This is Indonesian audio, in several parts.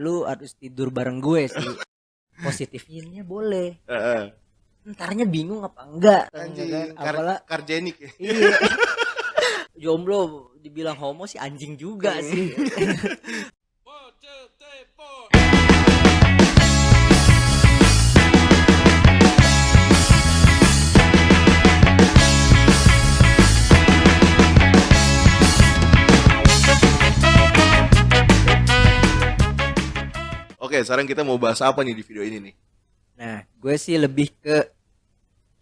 lu harus tidur bareng gue sih. Positifnya boleh. Entarnya bingung apa enggak Anjing, apalah karjenik ya. iya. Jomblo dibilang homo sih anjing juga sih. Oke, sekarang kita mau bahas apa nih di video ini nih? Nah, gue sih lebih ke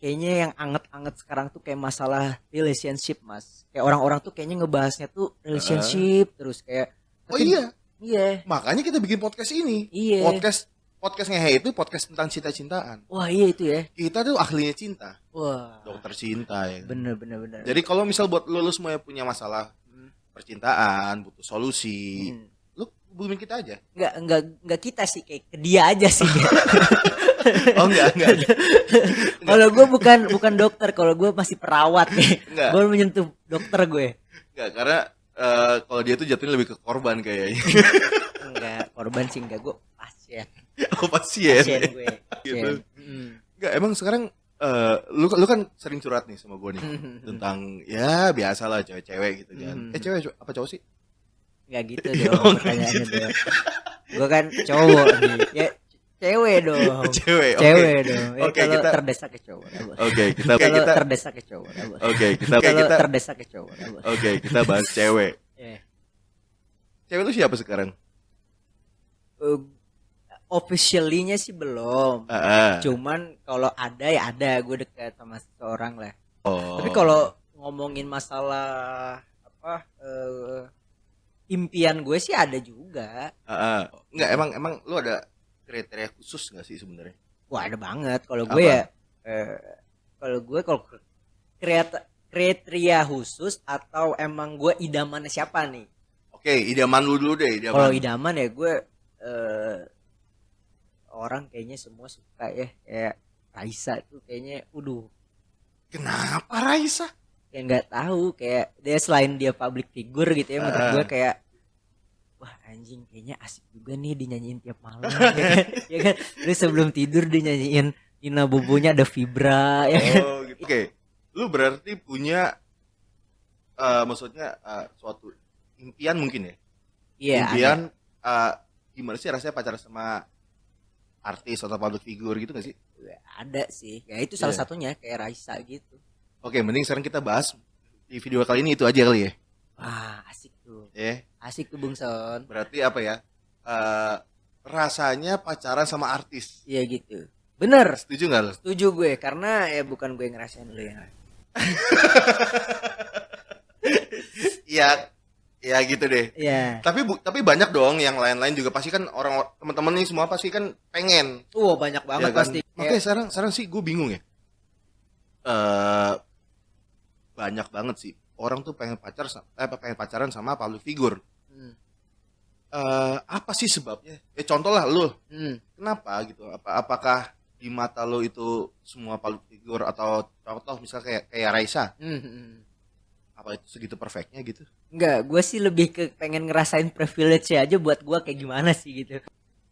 kayaknya yang anget-anget sekarang tuh kayak masalah relationship, Mas. Kayak orang-orang tuh kayaknya ngebahasnya tuh relationship terus kayak Oh iya, iya. makanya kita bikin podcast ini. Iya. Podcast ngehe itu podcast tentang cinta-cintaan. Wah, iya itu ya. Kita tuh ahlinya cinta, Wah. dokter cinta ya. Bener. Jadi kalau misal buat lu semua yang punya masalah percintaan, butuh solusi, lu hubungin kita aja. Enggak kita sih, kayak ke dia aja sih. Oh enggak. Kalau gue bukan dokter, kalau gue masih perawat nih. Enggak. Gue menyentuh dokter gue. Enggak, karena kalau dia tuh jatuhnya lebih ke korban kayaknya. Enggak, korban sih enggak, gue pasien. Oh pasien Gue. gitu. Enggak, emang sekarang lu kan sering curhat nih sama gue nih tentang ya biasalah cewek-cewek gitu kan. Cewek apa cowok sih? Enggak gitu dong pertanyaannya dong. Gue kan cowok nih. Ya cewek dong. Cewek Dong. Ya, Oke, kalau kita terdesak ke cowok. Oke, kita terdesak ke cowok. Oke, kita terdesak ke cowok. Oke, kita bahas cewek. Cewek lu siapa sekarang? Officially-nya sih belum. Cuman kalau ada ya ada, gue dekat sama seseorang lah. Tapi kalau ngomongin masalah apa impian gue sih ada juga. Enggak, emang lu ada kriteria khusus enggak sih sebenarnya? Wah, ada banget. Kalau gue ya kalau kriteria khusus atau emang gue idamannya siapa nih? Oke, idaman lu dulu deh, idaman. Kalau idaman ya gue orang kayaknya semua suka ya, kayak Raisa tuh kayaknya Kenapa Raisa? Kayak nggak tahu, kayak dia selain dia public figure gitu ya, menurut gue kayak wah anjing kayaknya asik juga nih dinyanyiin tiap malam. Ya kan? Terus sebelum tidur dinyanyiin Nina Bobonya ada Vibra ya kan? Gitu. Oke. Lu berarti punya maksudnya suatu impian mungkin ya? Iya. Impian gimana sih rasanya pacaran sama artis atau public figure gitu gak sih? Ada sih. Ya itu salah satunya kayak Raisa gitu. Oke, mending sekarang kita bahas di video kali ini itu aja kali ya. Wah, asik tuh. Asik tuh Bung Son. Berarti apa ya? Rasanya pacaran sama artis. Iya gitu. Bener. Setuju gak lo? Setuju gue, karena ya bukan gue ngerasain lu ya. Ya gitu deh. Iya. Tapi banyak dong yang lain-lain juga pasti kan orang teman-teman nih semua pasti kan pengen. Banyak banget ya kan? pasti. Makanya sekarang sih gue bingung ya. Banyak banget sih orang tuh pengen pacaran sama public figure. Apa sih sebabnya? Contoh lah lu. Kenapa gitu? Apakah di mata lo itu semua public figure atau contoh misalnya kayak Raisa? Apa itu segitu perfectnya gitu? Enggak, gue sih lebih ke pengen ngerasain privilege aja buat gue kayak gimana sih gitu.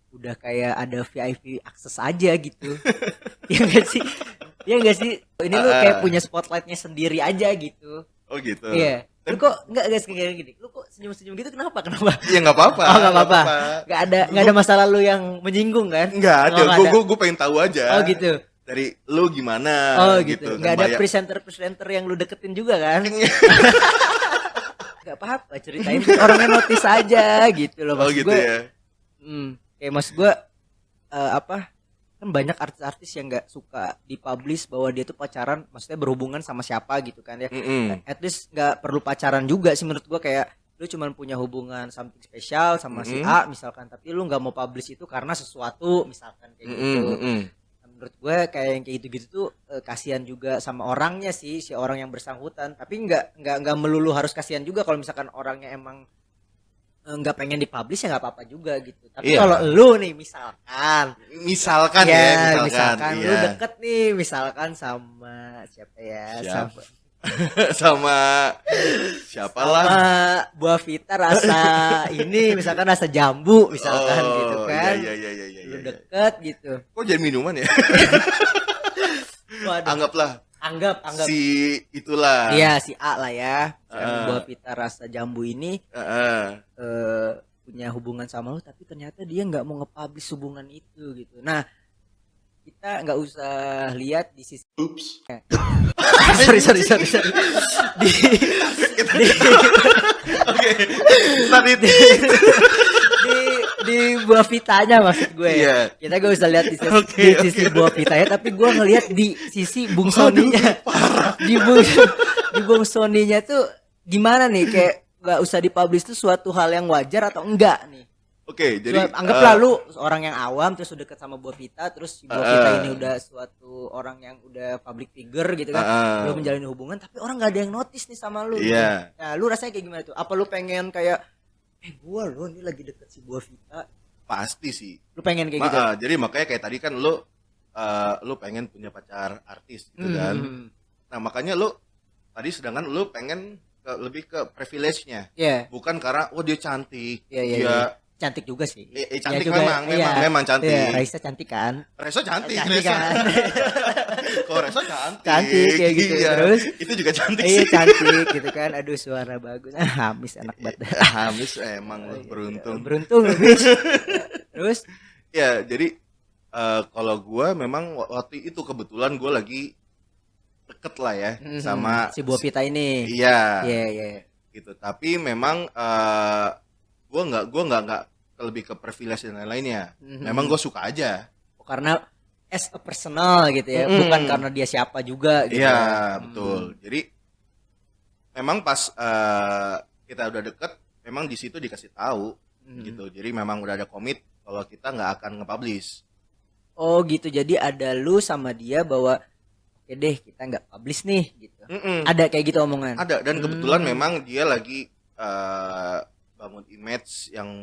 Udah kayak ada VIP akses aja gitu. Ya enggak sih? Ya enggak sih? Ini lu kayak punya spotlightnya sendiri aja gitu. Oh gitu. Iya. Lu kok enggak guys kayak gini. Lu kok senyum-senyum gitu kenapa? Iya enggak apa-apa. Oh, enggak apa-apa. Enggak ada masalah lu yang menyinggung kan? Enggak ada. Gue pengen tahu aja. Oh gitu. Dari lu gimana? Oh gitu. Enggak ada presenter yang lu deketin juga kan? Enggak apa-apa, ceritain orangnya notice aja gitu loh maksud gitu gue. Ya. Kayak maksud gue kan banyak artis-artis yang nggak suka dipublish bahwa dia tuh pacaran, maksudnya berhubungan sama siapa gitu kan ya. At least nggak perlu pacaran juga sih menurut gue, kayak lu cuman punya hubungan something spesial sama si A misalkan, tapi lu nggak mau publish itu karena sesuatu misalkan kayak gitu. Menurut gue kayak yang kayak gitu-gitu tuh kasihan juga sama orangnya sih, si orang yang bersangkutan. Tapi nggak melulu harus kasihan juga kalau misalkan orangnya emang nggak pengen dipublish ya nggak apa-apa juga gitu. Tapi kalau lu nih misalkan lu lu deket nih misalkan sama siapa ya, sama siapa lah? Sama buah vita rasa ini misalkan rasa jambu misalkan gitu kan. Iya. Lu deket gitu. Kok jadi minuman ya? Waduh. Anggap si itulah. iya si A lah ya. Buah vita rasa jambu ini punya hubungan sama lu tapi ternyata dia nggak mau nge-publish hubungan itu gitu. Nah kita nggak usah lihat di sisi sorry Oke. Tadi di buah vitanya maksud gue. Iya. Kita gak usah lihat di sisi buah vitanya tapi gue ngelihat di sisi Bung Soninya. Di Bung Soninya tuh gimana nih kayak gak usah dipublish tuh suatu hal yang wajar atau enggak nih? Oke, jadi anggaplah lu orang yang awam terus udah deket sama buah vita terus si buah vita ini udah suatu orang yang udah public figure gitu kan. Lu menjalin hubungan tapi orang gak ada yang notice nih sama lu. Iya. Gitu. Nah, lu rasanya kayak gimana tuh? Apa lu pengen kayak gua lo ini lagi deket si buah vita? Pasti sih. Lu pengen kayak gitu. Jadi makanya kayak tadi kan lu pengen punya pacar artis gitu kan. Nah, makanya lu tadi sedangkan lu pengen lebih ke privilege-nya. Yeah. Bukan karena dia cantik. Dia cantik juga sih. Cantik juga, memang cantik. Iya, Raisa cantik kan? Raisa cantik kan? Kok Raisa cantik? Cantik kayak gitu. Iya. Terus itu juga cantik sih. Iya cantik gitu kan. Aduh suara bagus. Hamis enak banget. Hamis emang beruntung. Beruntung habis. Terus ya jadi kalau gue memang waktu itu kebetulan gue lagi deket lah ya sama si buah vita ini. Iya. Iya. Gitu. Tapi memang gue nggak lebih ke privilege dan lain-lainnya. Memang gue suka aja. Karena as a personal gitu ya, bukan karena dia siapa juga gitu. Iya, betul. Jadi memang pas kita udah deket, memang di situ dikasih tahu gitu. Jadi memang udah ada komit kalau kita nggak akan nge-publish. Oh gitu. Jadi ada lu sama dia bahwa oke deh kita nggak publish nih gitu. Ada kayak gitu omongan. Ada dan kebetulan memang dia lagi bangun image yang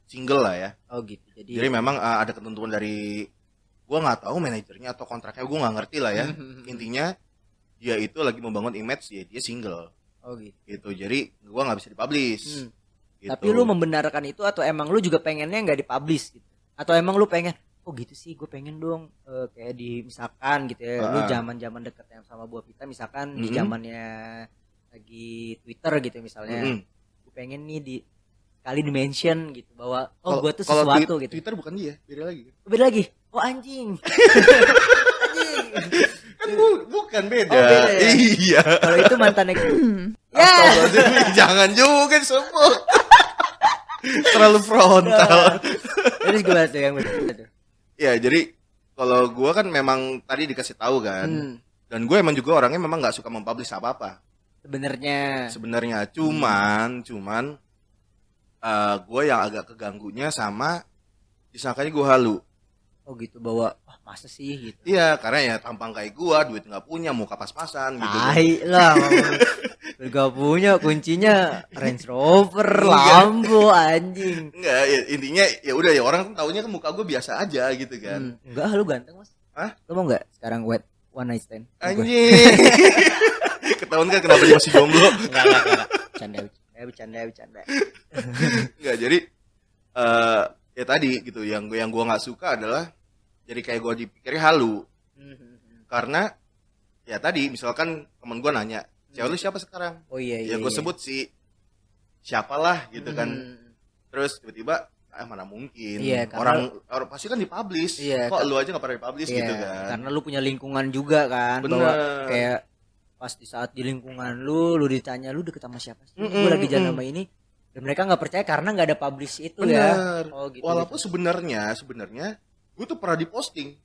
single lah ya. Oh gitu. Jadi memang ada ketentuan dari gua nggak tahu manajernya atau kontraknya, gua nggak ngerti lah ya. Intinya dia itu lagi membangun image ya dia single. Oh gitu. Gitu. Jadi gua nggak bisa dipublish. Gitu. Tapi lu membenarkan itu atau emang lu juga pengennya nggak dipublish gitu? Atau emang lu pengen oh gitu sih gue pengen dong kayak di misalkan gitu ya lu zaman deketnya sama buah vita misalkan di zamannya lagi Twitter gitu misalnya gue pengen nih kali di mention gitu bahwa gue tuh sesuatu gitu. Twitter bukan dia, beda lagi. Oh anjing. Kan bukan beda. Oh, beda ya? Iya. Kalau itu mantannya ya. Jangan juga sebut. Terlalu frontal. Terus gimana tuh yang betul tuh? Ya jadi kalau gue kan memang tadi dikasih tahu kan, dan gue emang juga orangnya memang nggak suka mempublish apa-apa. Sebenarnya cuman gue yang agak keganggunya sama disangkanya gue halu. Oh gitu bahwa masa sih gitu. Iya karena ya tampang kayak gue, duit nggak punya, muka pas-pasan gitu. Lah, gak punya kuncinya Range Rover, Lambo anjing. Enggak, ya, intinya ya udah ya orang kan taunya kan muka gue biasa aja gitu kan. Enggak, lu ganteng mas. Hah? Lu mau nggak sekarang wet one night stand? Anjing. Ketahuan kan kenapa dia masih jomblo? Bercanda. Enggak, jadi ya tadi gitu yang gue nggak suka adalah jadi kayak gue dipikirnya halu. Karena ya tadi misalkan temen gue nanya, cewek lu siapa sekarang? Oh iya. Ya gue sebut si siapalah gitu kan. Terus tiba-tiba mana mungkin. Iya, orang pasti kan dipublish. Iya, kok lu aja nggak pernah dipublish gitu kan? Karena lu punya lingkungan juga kan. Bener. Bahwa kayak pas di saat di lingkungan lu ditanya lu deket sama siapa sih? Gue lagi jalan sama ini. Dan mereka nggak percaya karena nggak ada publish itu. Bener. Ya. Oh gitu. Walaupun sebenarnya gue tuh pernah diposting.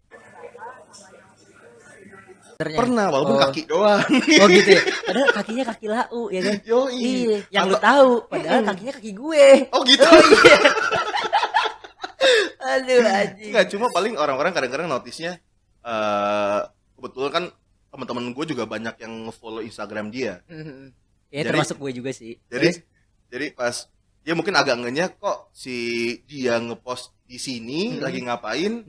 Pernah, walaupun kaki doang. Oh gitu ya. Padahal kakinya kaki lau ya kan. Iya. Yang lu tahu, padahal kakinya kaki gue. Oh gitu. Oh, iya. Aduh anjing. Enggak, cuma paling orang-orang kadang-kadang notisnya kebetulan kan teman-teman gue juga banyak yang nge-follow Instagram dia. Ya termasuk gue juga sih. Jadi pas dia mungkin agak ngenyek kok si dia ngepost di sini lagi ngapain,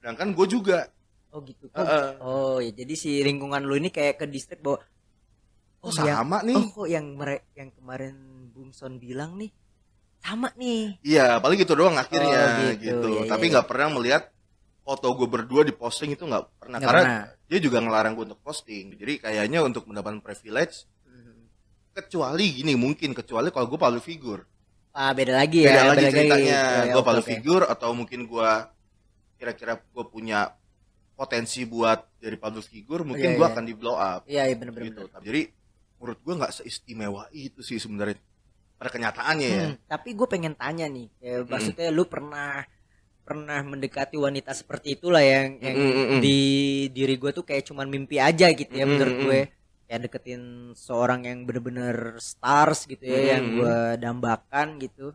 sedangkan gue juga. Oh gitu. Oh ya, jadi si lingkungan lu ini kayak ke distrik bahwa sama nih. Kok yang kemarin Bung Son bilang nih sama nih. Iya, paling gitu doang akhirnya gitu. Tapi nggak pernah melihat foto gue berdua di posting, itu nggak pernah. Karena dia juga ngelarang gue untuk posting. Jadi kayaknya untuk mendapatkan privilege, kecuali kalau gue public figure. Beda lagi ya. Beda lagi ceritanya. Gue public figure atau mungkin gue kira-kira gue punya potensi buat dari public figure, mungkin gue akan di blow up. Iya, benar. Gitu. Jadi menurut gue nggak seistimewa itu sih sebenarnya pada kenyataannya ya. Tapi gue pengen tanya nih, maksudnya lu pernah mendekati wanita seperti itulah yang di diri gue tuh kayak cuman mimpi aja gitu ya, menurut gue. Kayak deketin seorang yang bener-bener stars gitu ya, yang gue dambakan gitu.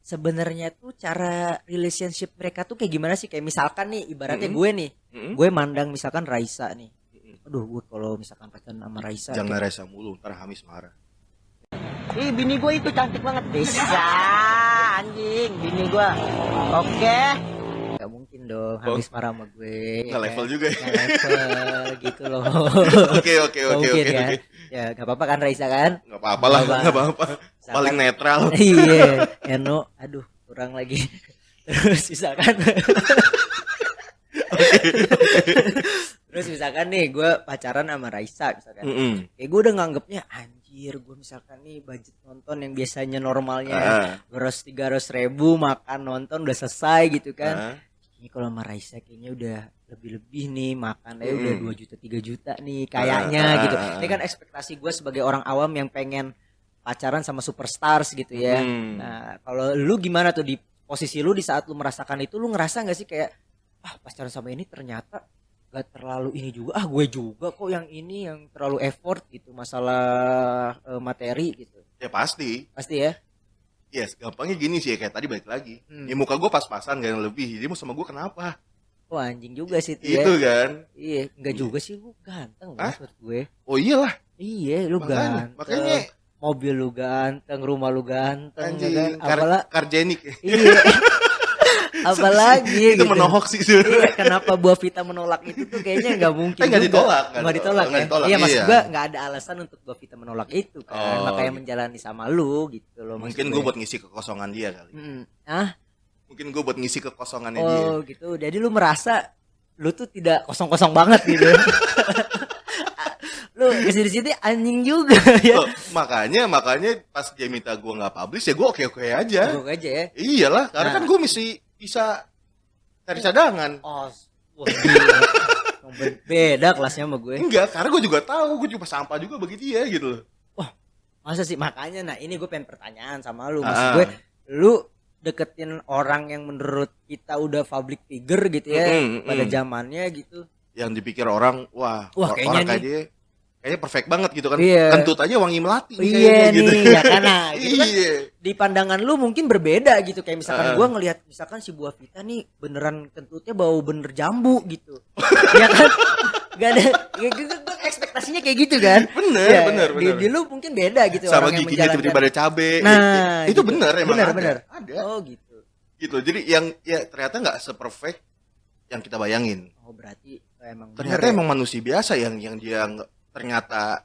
Sebenarnya tuh cara relationship mereka tuh kayak gimana sih? Kayak misalkan nih, ibaratnya gue nih, gue mandang misalkan Raisa nih. Aduh, gue kalau misalkan pacaran sama Raisa, jangan Raisa mulu, ntar Hamis marah. Bini gue itu cantik banget. Bisa anjing, bini gue. Oke. Gak mungkin dong Hamis marah sama gue. Nggak level juga ya. Nggak level gitu loh. Oke. Ya gak apa-apa kan Raisa kan? Gak apa-apa lah, gak apa-apa. Paling netral. Iya, Eno, aduh kurang lagi. Terus misalkan Terus misalkan nih gue pacaran sama Raisa misalkan. Kayak gue udah nganggepnya anjir, gue misalkan nih budget nonton yang biasanya normalnya 200-300 ribu, makan nonton udah selesai gitu kan. Ini kalau sama Raisa kayaknya udah lebih-lebih nih, makannya udah 2 juta 3 juta nih kayaknya gitu. Ini kan ekspektasi gue sebagai orang awam yang pengen pacaran sama superstars gitu ya. Nah kalau lu gimana tuh di posisi lu di saat lu merasakan itu, lu ngerasa nggak sih kayak pacaran sama ini ternyata gak terlalu ini juga, gue juga kok yang ini yang terlalu effort gitu masalah materi gitu. Ya pasti ya. Yes, gampangnya gini sih, kayak tadi balik lagi. Ya muka gue pas-pasan gak yang lebih, dia mau sama gue kenapa? Wah anjing juga sih itu ya. Kan? Iya, enggak juga sih, lu ganteng menurut gue. Oh iyalah. Iya, lu ganteng. Makanya mobil lu ganteng, rumah lu ganteng, anjing, kan? Karjenik. Iya. Apalagi itu gitu. Menohok sih. Iya, kenapa buah Vita menolak itu tuh kayaknya nggak mungkin. Nggak ditolak. Iya, maksud gue nggak ada alasan untuk buah Vita menolak itu kan. Makanya menjalani sama lu gitu loh. Mungkin gue buat ngisi kekosongan dia kali. Mungkin gue buat ngisi kekosongannya dia. Oh gitu. Jadi lu merasa lu tuh tidak kosong-kosong banget gitu. Lu kesini-sini anjing juga ya. Makanya pas dia minta gue nggak publish ya gue oke aja. Oke aja ya. Iyalah, karena kan gue mesti bisa cari cadangan. Beda kelasnya sama gue. Enggak, karena gue juga tahu, gue juga sampah juga bagi dia gitu loh. Masa sih, makanya ini gue pengen pertanyaan sama lu. Maksud gue, lu deketin orang yang menurut kita udah public figure gitu ya, pada zamannya gitu. Yang dipikir orang, wah orang kayak dia kayaknya perfect banget gitu kan. Kentut aja wangi melati nih gitu. Ya kan, gitu kan, iya. Di pandangan lu mungkin berbeda gitu. Kayak misalkan gue ngelihat misalkan si buah Vita nih beneran kentutnya bau bener jambu gitu. Ya kan, gak ada ya, ekspektasinya kayak gitu kan. Bener. Di lu mungkin beda gitu. Sama orang giginya tiba-tiba ada cabe. Nah itu gitu. Bener ada. Oh gitu. Jadi yang ya ternyata gak seperfect yang kita bayangin. Oh berarti ternyata emang manusia biasa yang dia ternyata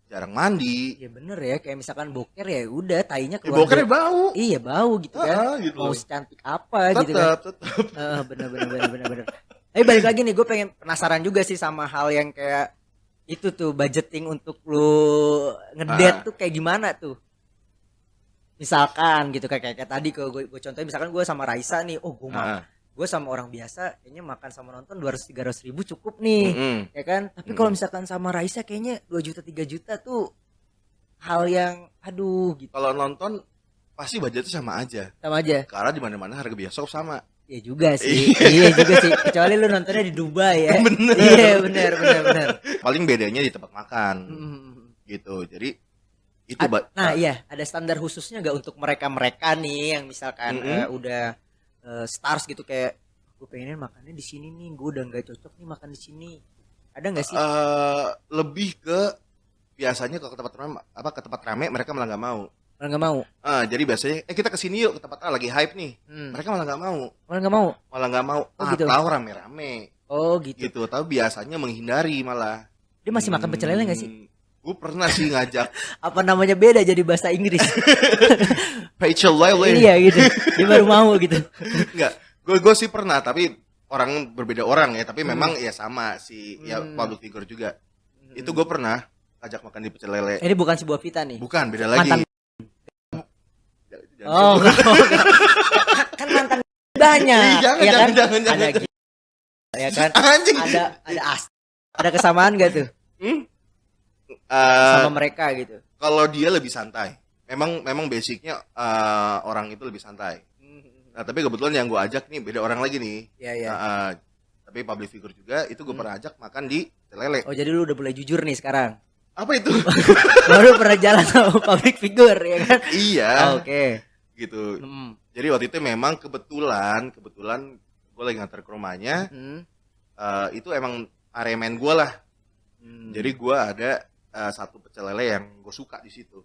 jarang mandi. Iya bener ya, kayak misalkan boker ya udah tainya keluar. Bokernya bau. Iya bau gitu kan. Gitu. Mau secantik apa gitu kan. Tetap. Bener. Tapi balik lagi nih, gue pengen penasaran juga sih sama hal yang kayak itu tuh, budgeting untuk lu ngedate tuh kayak gimana tuh. Misalkan gitu kayak tadi gue contohin, misalkan gue sama Raisa nih, gue sama orang biasa kayaknya makan sama nonton 200-300 ribu cukup nih, ya kan. Tapi kalau misalkan sama Raisa kayaknya 2 juta 3 juta tuh hal yang aduh gitu. Kalau nonton pasti budgetnya sama aja. Karena di mana-mana harga bioskop sama. Iya juga sih. Iya juga sih. Kecuali lu nontonnya di Dubai ya. Bener. Iya bener. Paling bedanya di tempat makan. Gitu. Jadi itu iya, ada standar khususnya nggak untuk mereka nih yang misalkan udah stars gitu, kayak gue pengen makannya di sini nih, gue udah nggak cocok nih makan di sini, ada nggak sih? Lebih ke biasanya kalau ke tempat rame mereka malah nggak mau. Malah nggak mau. Jadi biasanya kita kesini yuk ke tempat A lagi hype nih. Mereka malah nggak mau. Malah nggak mau. Oh, gitu. Atau rame-rame. Oh gitu. Gitu. Tapi biasanya menghindari malah. Dia masih makan pecel lele nggak sih? Gue pernah sih ngajak. Apa namanya beda jadi bahasa Inggris? Pecel lele. Iya gitu. Dia baru mau gitu. Enggak. Gue sih pernah, tapi berbeda orang ya. Tapi memang ya sama si ya public figure juga. Itu gue pernah ajak makan di pecel lele. Ini bukan si Bu Vita nih. Bukan, beda lagi. Mantan. Oh, kan mantan banyak. Jangan. Ada gitu. Ya kan? Anjing. Ada kesamaan gak tuh? Sama mereka gitu. Kalau dia lebih santai. Memang basicnya orang itu lebih santai. Nah, tapi kebetulan yang gue ajak nih beda orang lagi nih. Iya. Tapi public figure juga, itu gue pernah ajak makan di lele. Oh, jadi lu udah mulai jujur nih sekarang. Apa itu? Baru pernah jalan sama public figure ya kan? Iya. Oke. Gitu. Jadi waktu itu memang kebetulan gue lagi nganter ke rumahnya. Itu emang area main gue lah. Jadi gue ada satu pecel lele yang gue suka di situ.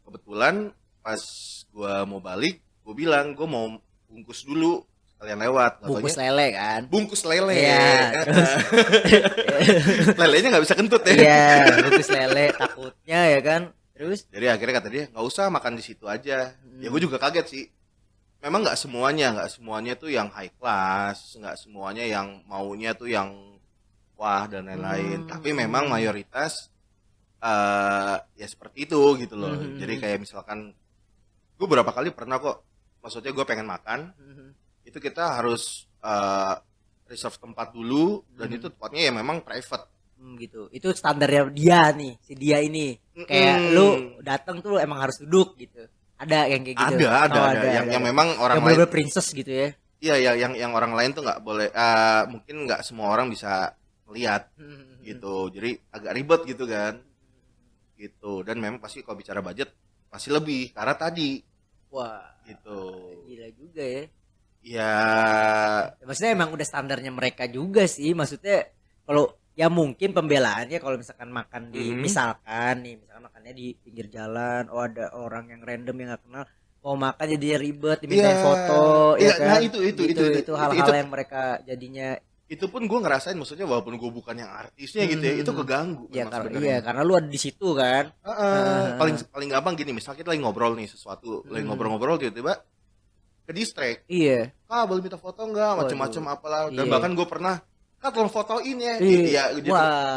Kebetulan pas gue mau balik, gue bilang gue mau bungkus dulu sekalian lewat. Bungkus lele kan? Bungkus lele. Iya. Lelenya nggak bisa kentut ya. Iya, bungkus lele takutnya ya kan. Terus? Jadi akhirnya kata dia nggak usah makan di situ aja. Ya gue juga kaget sih. Memang nggak semuanya tuh yang high class, nggak semuanya yang maunya tuh yang wah dan lain-lain. Tapi memang mayoritas ya seperti itu gitu loh. Jadi kayak misalkan gue beberapa kali pernah kok, maksudnya gue pengen makan, itu kita harus reserve tempat dulu dan itu tempatnya ya memang private. Gitu. Itu standarnya dia nih, si dia ini. Kayak lu datang tuh emang harus duduk gitu. Ada yang kayak gitu. Ada. Yang memang orang yang lain princess gitu ya. Iya, yang orang lain tuh nggak boleh, mungkin nggak semua orang bisa melihat gitu. Jadi agak ribet gitu kan. Gitu. Dan memang pasti kalau bicara budget pasti lebih karena tadi. Wah. Gitu. Gila juga ya. Ya, maksudnya emang udah standarnya mereka juga sih. Maksudnya kalau ya mungkin pembelaannya kalau misalkan makan di misalkan makannya di pinggir jalan, ada orang yang random yang nggak kenal mau makan jadi ribet dimintain foto ya kan. Nah itu hal-hal yang mereka jadinya. Itu pun gue ngerasain, maksudnya walaupun gue bukan yang artisnya gitu ya, itu keganggu. Ya karena lu ada di situ kan. Paling gampang gini, misalnya kita lagi ngobrol nih sesuatu, lagi ngobrol tiba-tiba ke distract. Iya. Boleh minta foto nggak, macem-macem apalah. Dan bahkan gue pernah tolong fotoin ya. Iya,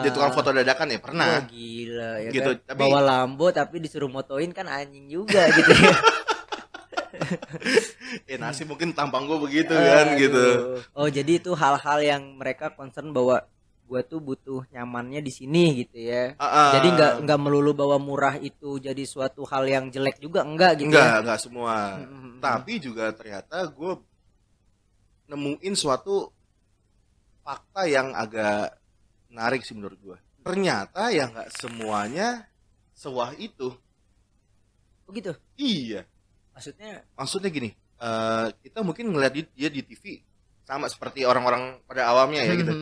dia tukang foto dadakan ya pernah. Wah, gila ya gitu, kan. tapi bawa Lambo tapi disuruh motoin kan anjing juga gitu ya. Nasib mungkin tampang gue begitu kan gitu. Oh, jadi itu hal-hal yang mereka concern bahwa gue tuh butuh nyamannya di sini gitu ya. Jadi nggak melulu bahwa murah itu jadi suatu hal yang jelek juga, enggak gitu. Enggak semua. Tapi juga ternyata gue nemuin suatu fakta yang agak menarik sih menurut gue. Ternyata ya nggak semuanya sewah itu. Oh gitu? Iya. Maksudnya gini, kita mungkin ngeliat dia di TV sama seperti orang-orang pada awamnya ya gitu.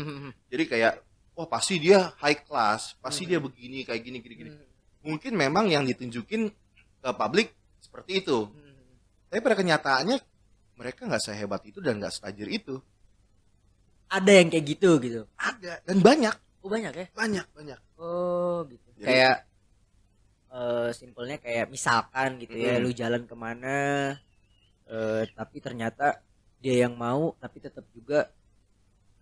Jadi kayak, wah pasti dia high class, pasti dia begini, kayak gini. Mungkin memang yang ditunjukin ke publik seperti itu. Tapi pada kenyataannya mereka nggak sehebat itu dan nggak setajir itu. Ada yang kayak gitu. Ada dan banyak. Oh banyak ya? Banyak. Oh gitu. Jadi, kayak simpelnya kayak misalkan gitu ya, lu jalan kemana, tapi ternyata dia yang mau, tapi tetap juga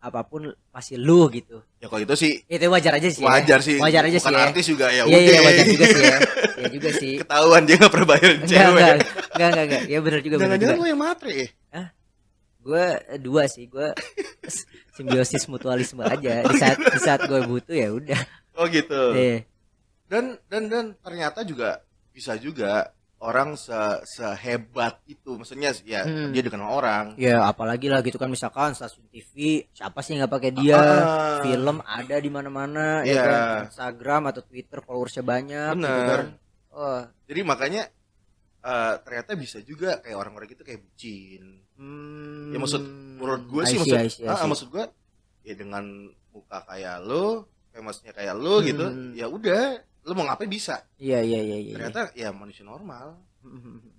apapun pasti lu gitu. Ya kalau itu sih. Itu wajar aja sih. Wajar sih. Wajar aja bukan sih. Artis juga ya. Iya wajar juga sih ya. Ya juga sih. Ketahuan dia nggak pernah bayar cewek. Enggak. Ya benar juga. Jangan-jangan lu yang matre. Gue dua sih, gue simbiosis mutualisme aja. Di saat gue butuh ya udah. Oh gitu. Dan ternyata juga bisa juga orang sehebat itu, maksudnya ya dia dikenal orang. Ya apalagi lah gitu kan, misalkan stasiun TV siapa sih nggak pakai dia, film ada di mana-mana, ya kan, Instagram atau Twitter followersnya banyak. Bener. Gitu kan. Jadi makanya ternyata bisa juga kayak orang-orang gitu kayak bucin. Ya menurut gue sih maksud gue ya dengan muka kayak lo, famousnya kayak lo gitu, ya udah lu mau ngapain bisa. Iya. Ternyata ya manusia normal.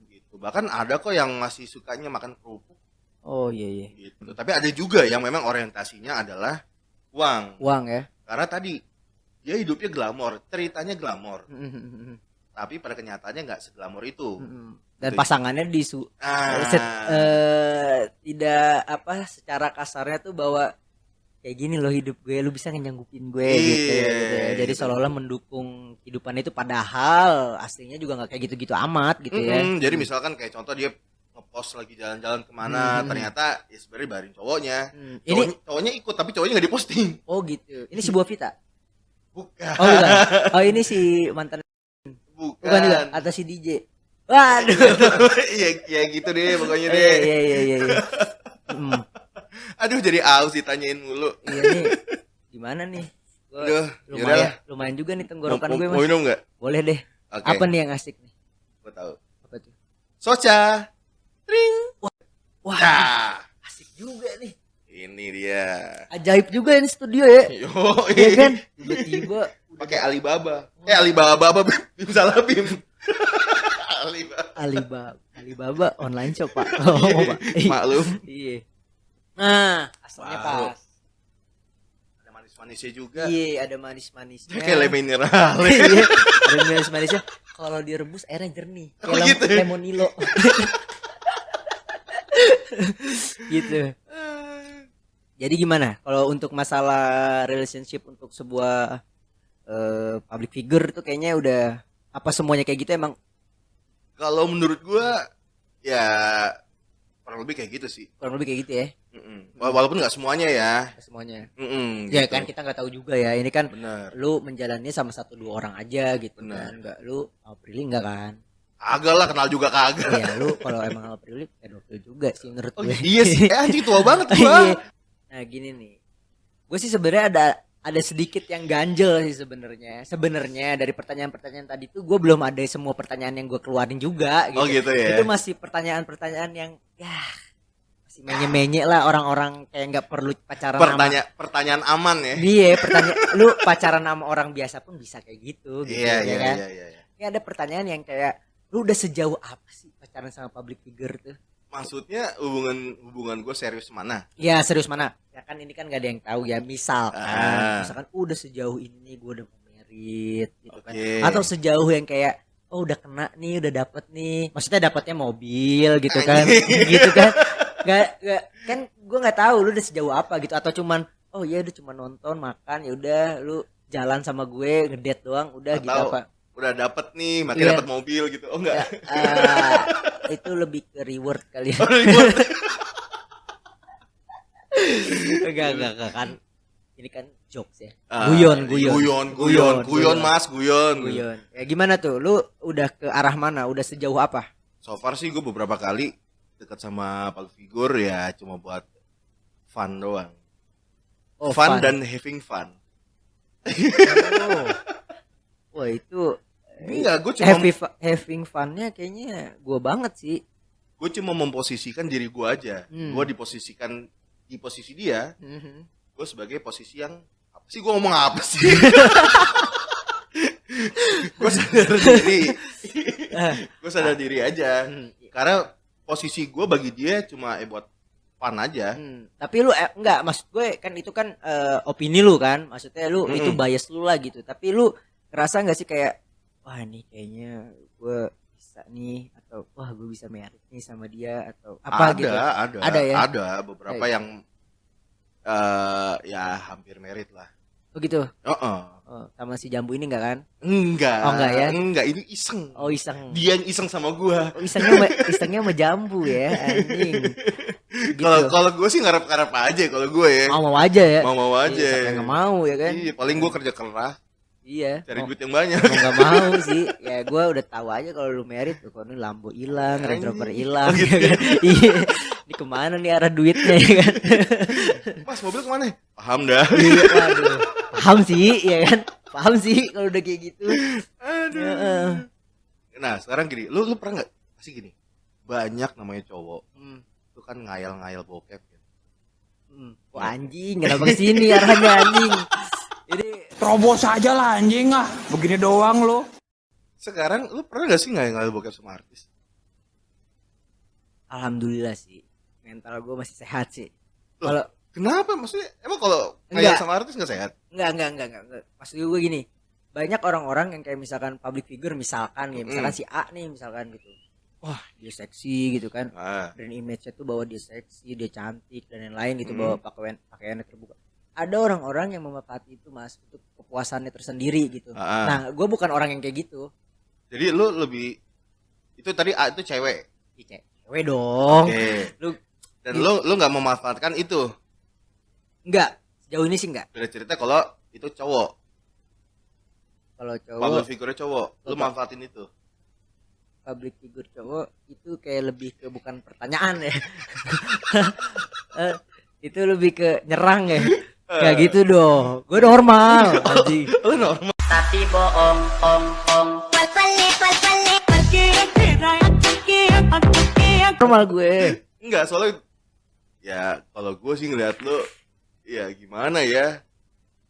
Gitu. Bahkan ada kok yang masih sukanya makan kerupuk. Oh iya. Gitu. Tapi ada juga yang memang orientasinya adalah uang. Uang ya. Karena tadi dia hidupnya glamor, ceritanya glamor. Tapi pada kenyataannya nggak seglamor itu. Dan pasangannya tidak apa secara kasarnya tuh bahwa kayak gini loh hidup gue, lu bisa nyanggupin gue gitu ya. Jadi seolah-olah mendukung kehidupan itu, padahal aslinya juga nggak kayak gitu-gitu amat gitu ya. Jadi misalkan kayak contoh dia ngepost lagi jalan-jalan kemana, ternyata ya sebenarnya baring cowoknya. Cowoknya ikut tapi cowoknya nggak diposting. Oh gitu. Ini sebuah Vita. Bukan. Oh bukan. Oh ini si mantan. Bukan juga. Atau si DJ. Waduh. Iya gitu deh pokoknya deh. Iya. Aduh jadi aus ditanyain mulu. Iya nih. Gimana nih? Aduh, lumayan juga nih tenggorokan gue, Mas. Mau minum enggak? Boleh deh. Okay. Apa nih yang asik nih? Gue tahu. Apa tuh? Soca. Ring. Wah. Asik juga nih. Ini dia. Ajaib juga ini studio ya. Iya kan? Tiba-tiba pakai Alibaba. Alibaba Bim salah Bim. Alibaba online shop, Pak. Pak. Maklum. Iya. Nah, asalnya pas. Ada manis-manisnya juga. Iya, ada manis-manisnya. Kayak le mineral. Iya, ada manis-manisnya. Kalau direbus airnya jernih. Kayak gitu. lemonilo. Gitu. Jadi gimana? Kalau untuk masalah relationship untuk sebuah public figure tuh kayaknya udah apa semuanya kayak gitu emang? Kalau menurut gua ya kurang lebih kayak gitu sih. Kurang lebih kayak gitu ya. Walaupun nggak semuanya ya. Semuanya. Ya gitu. Kan kita nggak tahu juga ya. Ini kan bener. Lu menjalani sama 1-2 orang aja gitu. Bener. Kan. Nggak lu Aprili nggak kan? Agak lah kenal juga kagak. Iya lu kalau emang Aprili pedofil juga sih menurut gue. Iya sih. Anjing tua banget gua. Nah gini nih. Gue sih sebenarnya ada sedikit yang ganjel sih sebenarnya. Sebenarnya dari pertanyaan-pertanyaan tadi tuh gue belum ada semua pertanyaan yang gue keluarin juga gitu. Oh gitu ya. Itu masih pertanyaan-pertanyaan yang ya masih menye-menye lah, orang-orang kayak nggak perlu pacaran pertanyaan aman ya. Iya, lu pacaran sama orang biasa pun bisa kayak gitu Iya, kan. Iya. Ini ada pertanyaan yang kayak lu udah sejauh apa sih pacaran sama public figure tuh? Maksudnya hubungan gue serius mana? Ya serius mana? Ya kan ini kan gak ada yang tahu ya. Misalkan udah sejauh ini gue udah merit gitu kan. Atau sejauh yang kayak udah kena nih, udah dapet nih. Maksudnya dapetnya mobil gitu kan. Gitu kan. Gak kan gue nggak tahu lu udah sejauh apa gitu, atau cuman ya udah cuma nonton makan ya udah lu jalan sama gue ngedate doang udah atau gitu apa? Udah dapet nih, makanya dapet mobil gitu. Oh enggak. Itu lebih ke reward kali ya. Reward. Enggak kan. Ini kan jokes ya. Guyon Mas. Ya gimana tuh? Lu udah ke arah mana? Udah sejauh apa? So far sih gue beberapa kali dekat sama public figure ya cuma buat fun doang. Fun dan having fun. Wah itu enggak, gue cuma having funnya kayaknya gue banget sih. Gue cuma memposisikan diri gue aja. Gue diposisikan di posisi dia. Gue sebagai posisi yang apa sih, gue ngomong apa sih? Gue sadar diri aja. Karena posisi gue bagi dia cuma buat fun aja. Tapi lu enggak, maksud gue kan itu kan opini lu kan. Maksudnya lu itu bias lu lah gitu. Tapi lu ngerasa nggak sih kayak wah nih kayaknya gue bisa nih, atau wah gue bisa merit nih sama dia, atau apa gitu? Ada beberapa yang ya hampir merit lah. Oh gitu. Sama si Jambu ini enggak kan? Enggak. Oh enggak ya? Enggak, ini iseng. Oh iseng. Dia yang iseng sama gua. Oh, isengnya sama Jambu ya, anjing. Kalau gue sih ngarep-ngarep aja kalau gue ya. Mau aja ya. Mau aja. Iya, enggak mau ya kan? Iya, paling gue kerja keras. Iya. Cari duit yang banyak. Enggak mau sih. Ya gue udah tahu aja kalau lu merit tuh, kalau Lambo hilang, Range Rover hilang. Gitu ya? Iya. Ini kemana nih arah duitnya ya kan? Mas, mobil kemana? Paham dah. Iya, waduh. Paham sih, ya kan? Paham sih kalau udah kayak gitu. Aduh. Nah, sekarang gini, lu pernah nggak pasti gini? Banyak namanya cowok. Itu kan ngayal-ngayal bokep ya. Wah anjing, kenapa kesini arahnya anjing? Ini Terobos aja lah anjing ah. Begini doang lo. Sekarang lu pernah gak sih nggak bokep sama artis? Alhamdulillah sih. Mental gue masih sehat sih. Loh, Kalau kenapa? Maksudnya emang kalau Enggak. kayak sama artis gak sehat? enggak. Maksud gue gini. Banyak orang-orang yang kayak misalkan public figure misalkan ya, misalkan si A nih misalkan gitu. Wah, dia seksi gitu kan. Brand image-nya tuh bahwa dia seksi, dia cantik dan lain-lain gitu, bahwa pakaiannya terbuka. Ada orang-orang yang memanfaatkan itu Mas untuk kepuasannya tersendiri gitu. Nah, gue bukan orang yang kayak gitu. Jadi lu lebih itu tadi A itu cewek. Cewek dong. Oke. Lu lu nggak memanfaatkan itu. enggak, sejauh ini sih enggak. Beda cerita kalau itu cowok. Kalau cowok Public figure cowok, lu manfaatin itu. public figure cowok itu kayak lebih ke bukan pertanyaan ya. Itu lebih ke nyerang ya. Kayak gitu dong. Gue normal anjing. Lu normal. Tapi bohong, Normal gue. Enggak, soalnya ya kalau gue sih ngeliat lu ya gimana ya?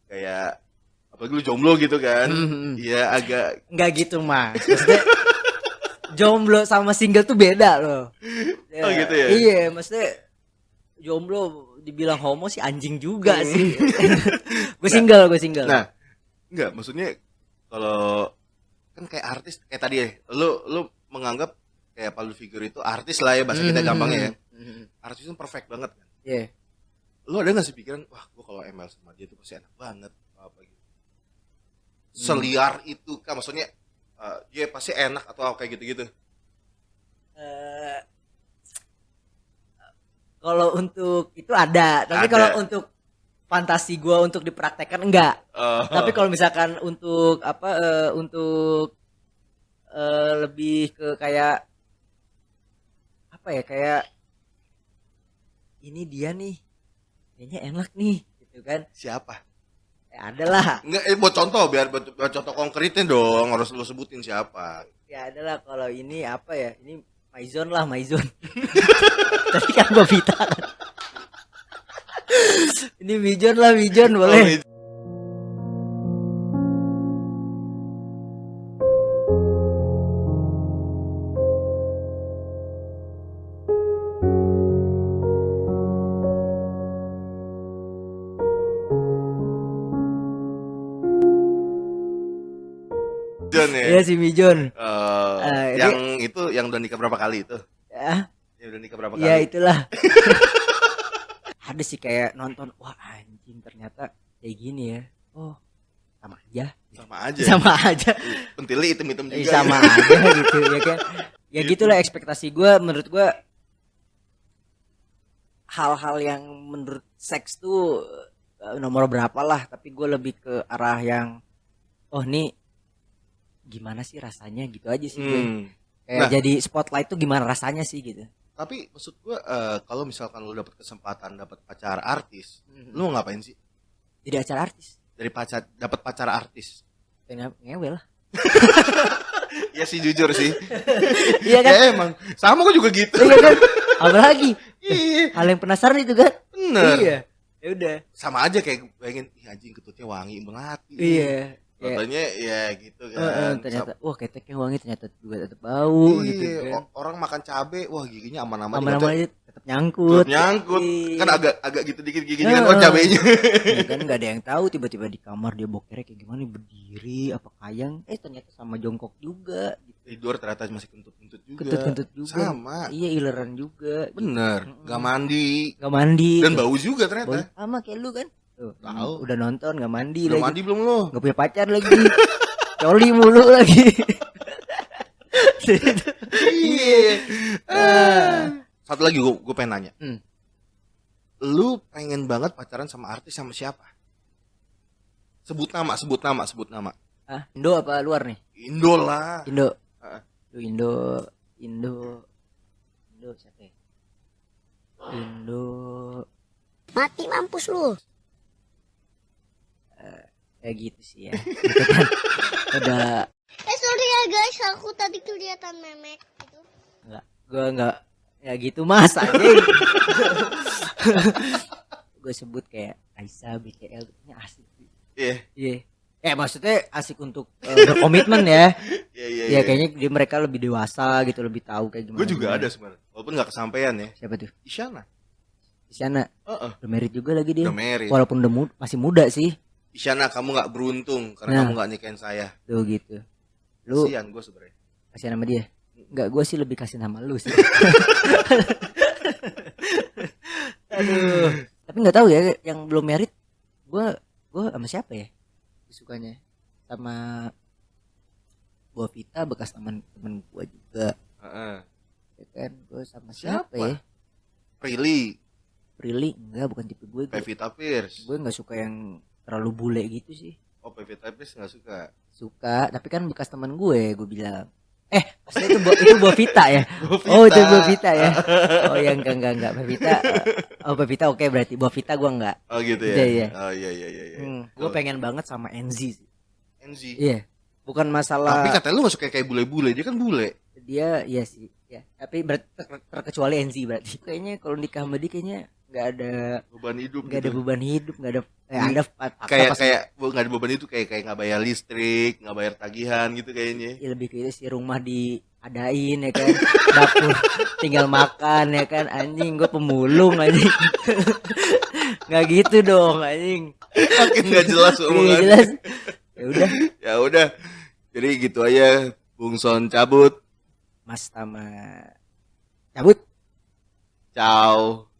Kayak apalagi lu jomblo gitu kan. Iya agak Enggak gitu Mas. Maksudnya jomblo sama single tuh beda loh. Oh gitu ya? Iya, maksudnya jomblo dibilang homo sih anjing juga sih. Gue single. Nah, enggak maksudnya kalau kan kayak artis kayak tadi ya, lu menganggap kayak public figure itu artis lah ya, bahasa kita gampangnya ya. Artis itu perfect banget kan. Iya. Lu ada nggak sih pikiran, wah gue kalau ML sama dia tuh pasti enak banget apa gitu. Seliar itu kan maksudnya dia pasti enak atau kayak gitu-gitu. Kalau untuk itu ada, tapi Ada. kalau untuk fantasi gue untuk dipraktekkan enggak. Tapi kalau misalkan untuk untuk lebih ke kayak apa ya, kayak ini dia nih kayaknya enak nih gitu kan. Siapa? Ada lah. Enggak, buat contoh biar buat contoh konkretnya dong, harus lu sebutin siapa. Ya adalah kalau ini apa ya, ini Maizon. Tadi kan gue Vita kan. Ini Mijon boleh. John ya. Iya si Mijon. Yang itu yang udah nikah berapa kali itu? Ya, Yang udah nikah berapa ya kali? itulah. Ada sih kayak nonton, wah anjing ternyata kayak gini ya. Oh, sama aja. Sama aja. Pentilnya hitam-hitam juga. Sama aja gitu ya kan. Ya gitulah ekspektasi gue, menurut gue hal-hal yang menurut seks tuh nomor berapa lah, tapi gue lebih ke arah yang oh nih gimana sih rasanya gitu aja sih gue. Kayak jadi spotlight tuh gimana rasanya sih gitu. Tapi maksud gue kalau misalkan lu dapat kesempatan dapat pacar artis, lu mau ngapain sih? Jadi acara artis. Dapat pacar artis. Ngewe lah. Ya sih jujur sih. Iya kan? Ya emang sama gue juga gitu. Iya kan? Apalagi? Iya. Hal yang penasaran itu kan? Bener. Iya. Ya udah. Sama aja kayak pengen anjing ketutnya wangi melati. Iya. Katanya ya gitu kan. Ternyata wah keteknya wangi, ternyata juga tetap bau gitu kan. Orang makan cabe, wah giginya aman-aman. Aman-aman aja tetap nyangkut. Kan agak gitu dikit giginya kan cabenya. Ya kan nggak ada yang tahu, tiba-tiba di kamar dia bokernya kayak gimana, berdiri apa kayang, ternyata sama jongkok juga gitu. Tidur ternyata masih kentut-kentut juga. Kentut-kentut juga. Sama. Iya, ileran juga. Bener, nggak mandi. Nggak mandi. Dan bau juga ternyata. Sama kayak lu kan. Tuh, tahu. Udah nonton nggak mandi Belum lagi. mandi belum lo? Nggak punya pacar lagi. Coli mulu lagi. Iya. Satu lagi gue pengen nanya. Lu pengen banget pacaran sama artis sama siapa? Sebut nama. Ah, Indo apa luar nih? Indo lah. Indo. Indo siapa ya? Indo. mati mampus lu. Kayak gitu sih ya. Gitu kan. Udah. Sorry ya guys, aku tadi kelihatan memek gitu. Enggak ya gitu mas anjing. Gue sebut kayak Aisyah BKL, ini asik sih. Iya. Iya. Maksudnya asik untuk berkomitmen ya. Iya. Ya kayaknya mereka lebih dewasa gitu, lebih tahu kayak gimana. Gue juga ada sebenarnya. Walaupun nggak kesampaian ya. Siapa tuh? Isyana. Isyana. Udah married juga lagi dia. Udah married. Walaupun masih muda sih. Isyana, kamu nggak beruntung karena kamu nggak nikahin saya. Tuh gitu. Lu kasihan gue sebenarnya. kasihan sama dia. Enggak, gue sih lebih kasihan sama lu sih. Aduh. Tapi nggak tahu ya yang belum married. Gue sama siapa ya? Sukanya sama Bu Vita, bekas teman gue juga. Ya kan, gue sama siapa ya? Prilly Enggak, bukan tipe gue. Pevita Pierce. Gue nggak suka yang terlalu bule gitu sih. Oh, Pevita Pierce nggak suka. Suka, tapi kan bekas teman gue bilang. Maksudnya itu Bu Vita ya? Vita. Oh, itu Bu Vita ya? Oh, yang enggak Pevita. Pevita oke, berarti Bu Vita gue enggak. Oh gitu ya? Iya. Oh iya. Gue pengen banget sama Enzi sih. Enzi. Iya. Bukan masalah. Tapi katanya lu gak suka kayak bule-bule, dia kan bule. Dia iya sih. Ya. Tapi terkecuali Enzi berarti. Kayaknya kalau nikah sama dia kayaknya nggak ada beban hidup. Nggak ada beban hidup, nggak ada. Ada fakta kayak pasti. kayak nggak ada beban itu kayak nggak bayar listrik, nggak bayar tagihan gitu kayaknya. Ya, lebih kayak si rumah diadain ya kan, dapur tinggal makan ya kan, anjing gue pemulung anjing. Nggak gitu dong anjing. Makin nggak jelas omongannya. Jelas. Ya udah. Jadi gitu aja. Bung Son cabut. Mas Tama cabut. Ciao.